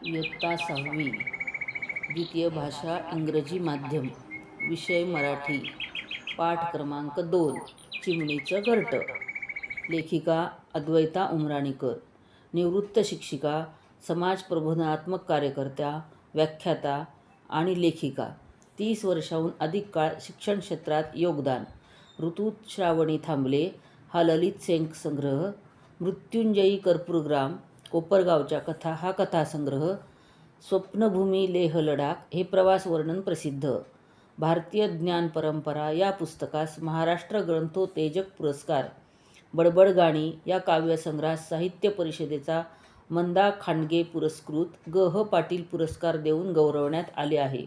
इयत्ता 6वी, द्वितीय भाषा इंग्रजी माध्यम, विषय मराठी, पाठ क्रमांक 2, चिमणीचं घरटं. लेखिका अद्वैता उमराणीकर, निवृत्त शिक्षिका, समाज प्रबोधनात्मक कार्यकर्त्या, व्याख्याता आणि लेखिका. 30 वर्षाहून अधिक काळ शिक्षण क्षेत्रात योगदान. ऋतूत श्रावणी थांबले हा ललित संग्रह, मृत्युंजयी कर्पूरग्राम कोपरगावच्या कथा हा कथासंग्रह, स्वप्नभूमी लेह लडाख हे प्रवास वर्णन प्रसिद्ध. भारतीय ज्ञान परंपरा या पुस्तकास महाराष्ट्र ग्रंथोत्तेजक पुरस्कार, बडबड गाणी या काव्यसंग्रहास साहित्य परिषदेचा मंदा खांडगे पुरस्कृत ग. पाटील पुरस्कार देऊन गौरवण्यात आले आहे.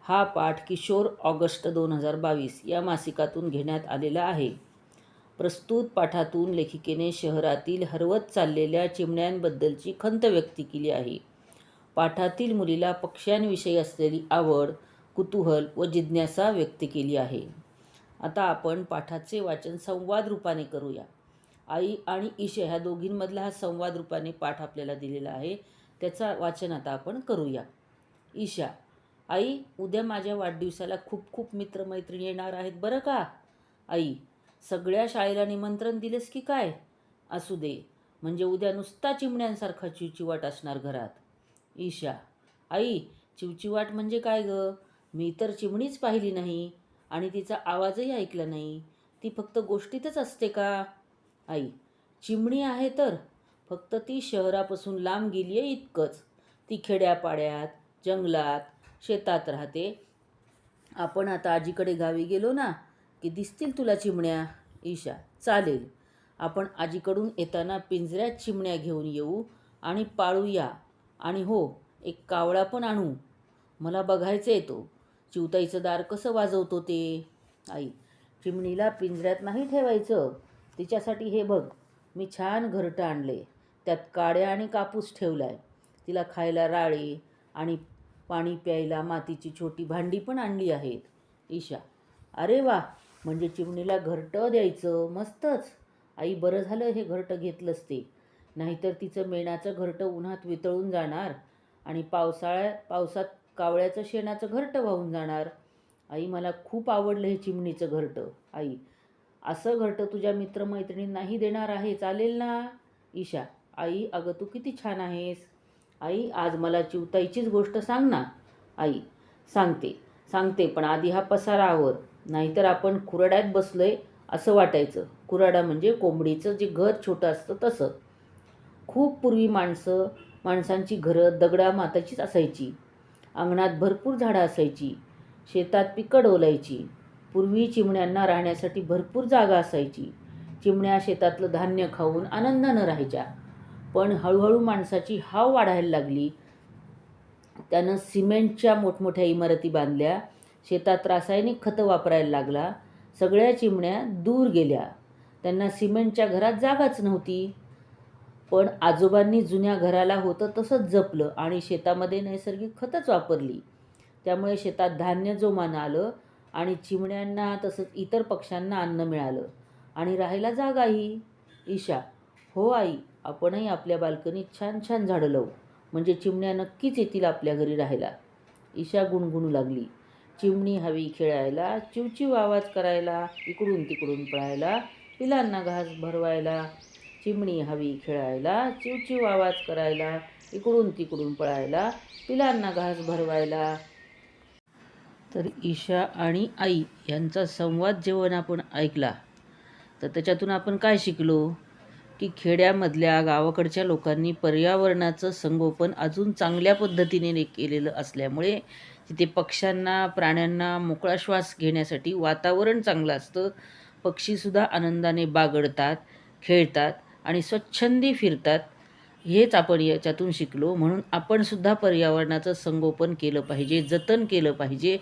हा पाठ किशोर ऑगस्ट 2022 या मासिकातून घेण्यात आलेला आहे. प्रस्तुत पाठातून लेखिकेने शहरातील हरवत चाललेल्या चिमण्यांबद्दलची खंत व्यक्त केली आहे. पाठातील मुलीला पक्ष्यांविषयी असलेली आवड, कुतूहल व जिज्ञासा व्यक्त केली आहे. आता आपण पाठाचे वाचन संवाद रूपाने करूया. आई आणि ईशा ह्या दोघींमधला हा संवाद रूपाने पाठ आपल्याला दिलेला आहे. त्याचा वाचन आता आपण करूया. ईशा: आई, उद्या माझ्या वाढदिवसाला खूप खूप मित्रमैत्रिणी येणार आहेत बरं का? आई: सगळ्या शाळेला निमंत्रण दिलेस की काय? असू दे, म्हणजे उद्या नुसता चिमण्यांसारखा चिवचिवाट असणार घरात. ईशा: आई, चिवचिवाट म्हणजे काय ग? मी तर चिमणीच पाहिली नाही आणि तिचा आवाजही ऐकला नाही. ती फक्त गोष्टीतच असते का? आई: चिमणी आहे तर, फक्त ती शहरापासून लांब गेली आहे इतकंच. ती खेड्यापाड्यात, जंगलात, शेतात राहते. आपण आता आजीकडे गावी गेलो ना की दिसतील तुला चिमण्या. ईशा: चालेल, आपण आजीकडून येताना पिंजऱ्यात चिमण्या घेऊन येऊ आणि पाळूया. आणि हो, एक कावळा पण आणू. मला बघायचं आहे तो चिवताईचं दार कसं वाजवतो ते. आई: चिमणीला पिंजऱ्यात नाही ठेवायचं. तिच्यासाठी हे बघ, मी छान घरटं आणले. त्यात काड्या आणि कापूस ठेवलाय. तिला खायला राळे आणि पाणी प्यायला मातीची छोटी भांडी पण आणली आहेत. ईशा: अरे वा, म्हणजे चिमणीला घरटं द्यायचं, मस्तच. आई: बरं झालं हे घरटं घेतलंच ते, नाहीतर तिचं मेणाचं घरटं उन्हात वितळून जाणार आणि पावसात कावळ्याचं शेणाचं घरटं वाहून जाणार. आई: मला खूप आवडलं हे चिमणीचं घरटं. आई: असं घरटं तुझ्या मित्रमैत्रिणींनाही देणार आहे, चालेल ना? ईशा: आई, अगं तू किती छान आहेस. आई: आज मला चिवताईचीच गोष्ट सांग ना. आई: सांगते, पण आधी हा पसारा आवर, नाहीतर आपण खुराड्यात बसलोय असं वाटायचं. खुराडा म्हणजे कोंबडीचं जे घर छोटं असतं तसं. खूप पूर्वी माणसांची घरं दगडा माताचीच असायची. अंगणात भरपूर झाडं असायची. शेतात पिकं डोलायची. पूर्वी चिमण्यांना राहण्यासाठी भरपूर जागा असायची. चिमण्या शेतातलं धान्य खाऊन आनंदानं राहायच्या. पण हळूहळू माणसाची हाव वाढायला लागली. त्यानं सिमेंटच्या मोठमोठ्या इमारती बांधल्या. शेतात रासायनिक खतं वापरायला लागला. सगळ्या चिमण्या दूर गेल्या. त्यांना सिमेंटच्या घरात जागाच नव्हती. पण आजोबांनी जुन्या घराला होतं तसंच जपलं आणि शेतामध्ये नैसर्गिक खतच वापरली. त्यामुळे शेतात धान्य जोमानं आलं आणि चिमण्यांना तसंच इतर पक्ष्यांना अन्न मिळालं आणि राहायला जागाही. ईशा: हो आई, आपणही आपल्या बाल्कनीत छान छान झाडं लावू, म्हणजे चिमण्या नक्कीच येतील आपल्या घरी राहायला. ईशा गुणगुणू लागली. चिमणी हवी खेळायला, चिवचिव आवाज करायला, इकडून तिकडून पळायला, पिलांना घास भरवायला. चिमणी हवी खेळायला, चिवचिव आवाज करायला, इकडून तिकडून पळायला, पिलांना घास भरवायला. तर ईशा आणि आई यांचा संवाद जेव्हा आपण ऐकला तर त्याच्यातून आपण काय शिकलो की खेड्यामधल्या गावाकडच्या लोकांनी पर्यावरणाचं संगोपन अजून चांगल्या पद्धतीने केलेलं असल्यामुळे तिथे पक्ष्यांना, प्राण्यांना मोकळा श्वास घेण्यासाठी वातावरण चांगलं असतं. पक्षीसुद्धा आनंदाने बागडतात, खेळतात आणि स्वच्छंदी फिरतात. हेच आपण याच्यातून शिकलो. म्हणून आपणसुद्धा पर्यावरणाचं संगोपन केलं पाहिजे, जतन केलं पाहिजे.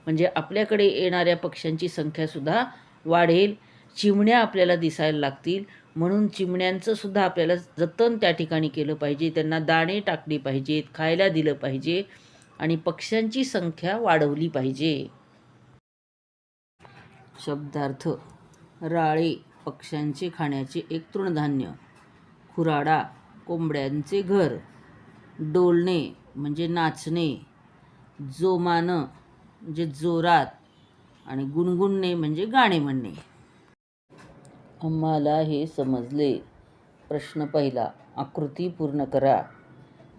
म्हणजे आपल्याकडे येणाऱ्या पक्ष्यांची संख्यासुद्धा वाढेल. चिमण्या आपल्याला दिसायला लागतील. म्हणून चिमण्यांचं सुद्धा आपल्याला जतन त्या ठिकाणी केलं पाहिजे. त्यांना दाणे टाकले पाहिजेत, खायला दिलं पाहिजे आणि पक्ष्यांची संख्या वाढवली पाहिजे. शब्दार्थ: राळे पक्ष्यांचे खाण्याचे एक तृणधान्य. खुराडा कोंबड्यांचे घर. डोलणे म्हणजे नाचणे, जोमानं म्हणजे जोरात आणि गुणगुणणे म्हणजे गाणे म्हणणे. आम्हाला हे समजले. प्रश्न पहिला. आकृती पूर्ण करा.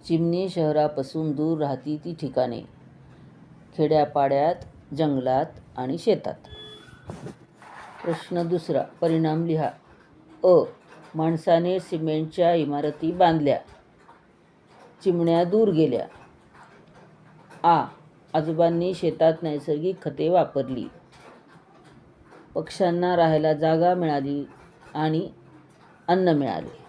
चिमणी शहरापासून दूर राहती ती ठिकाणे. खेड्यापाड्यात, जंगलात आणि शेतात. प्रश्न दुसरा. परिणाम लिहा. अ. माणसाने सिमेंटच्या इमारती बांधल्या. चिमण्या दूर गेल्या. आ. आजोबांनी शेतात नैसर्गिक खते वापरली. पक्ष्यांना राहायला जागा मिळाली आणि अन्न मिळाले.